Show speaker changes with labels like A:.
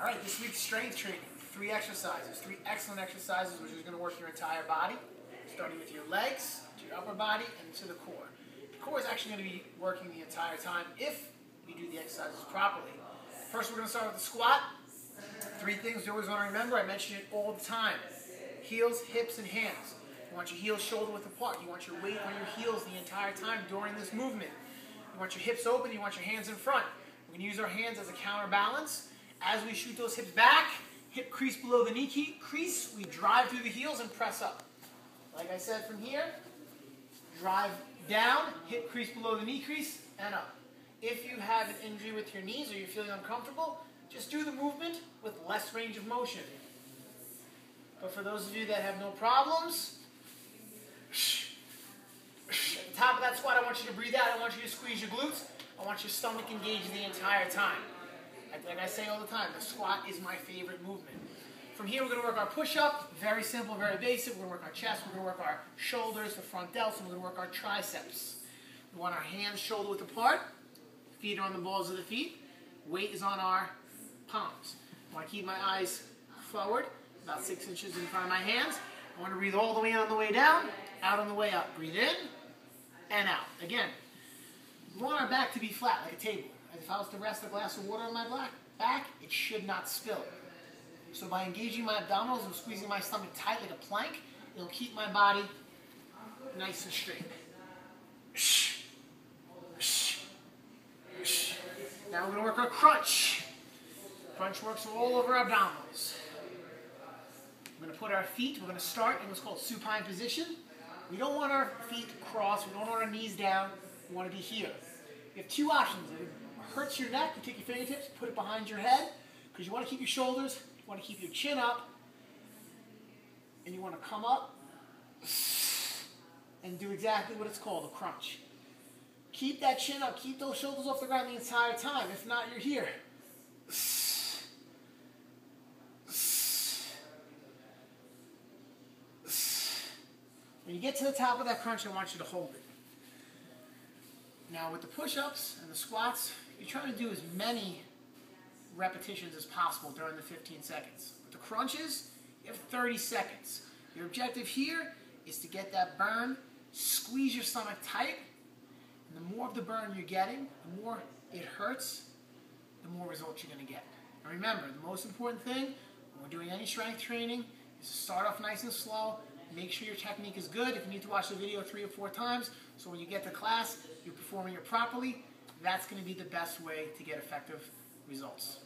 A: All right, this week's strength training, 3 exercises, 3 excellent exercises which is going to work your entire body, starting with your legs, to your upper body, and to the core. The core is actually going to be working the entire time if you do the exercises properly. First, we're going to start with the squat. 3 things you always want to remember. I mention it all the time. Heels, hips, and hands. You want your heels shoulder width apart. You want your weight on your heels the entire time during this movement. You want your hips open. You want your hands in front. We're going to use our hands as a counterbalance. As we shoot those hips back, hip crease below the knee crease, we drive through the heels and press up. Like I said from here, drive down, hip crease below the knee crease, and up. If you have an injury with your knees or you're feeling uncomfortable, just do the movement with less range of motion. But for those of you that have no problems, at the top of that squat, I want you to breathe out. I want you to squeeze your glutes. I want your stomach engaged the entire time. Like I say all the time, the squat is my favorite movement. From here, we're going to work our push-up. Very simple, very basic. We're going to work our chest. We're going to work our shoulders, the front delts, and we're going to work our triceps. We want our hands shoulder width apart. Feet are on the balls of the feet. Weight is on our palms. I want to keep my eyes forward, about 6 inches in front of my hands. I want to breathe all the way in on the way down, out on the way up. Breathe in and out. Again, we want our back to be flat like a table. If I was to rest a glass of water on my back, it should not spill. So by engaging my abdominals and squeezing my stomach tight like a plank, it'll keep my body nice and straight. Now we're going to work our crunch. Crunch works all over our abdominals. We're going to put our feet, we're going to start in what's called supine position. We don't want our feet crossed, we don't want our knees down, we want to be here. You have 2 options. If it hurts your neck, you take your fingertips, put it behind your head, because you want to keep your shoulders, you want to keep your chin up, and you want to come up and do exactly what it's called, a crunch. Keep that chin up, keep those shoulders off the ground the entire time. If not, you're here. When you get to the top of that crunch, I want you to hold it. Now with the push-ups and the squats, you're trying to do as many repetitions as possible during the 15 seconds. With the crunches, you have 30 seconds. Your objective here is to get that burn, squeeze your stomach tight, and the more of the burn you're getting, the more it hurts, the more results you're going to get. And remember, the most important thing when we're doing any strength training is to start off nice and slow. Make sure your technique is good. If you need to watch the video 3 or 4 times, so when you get to class, you're performing it properly, that's going to be the best way to get effective results.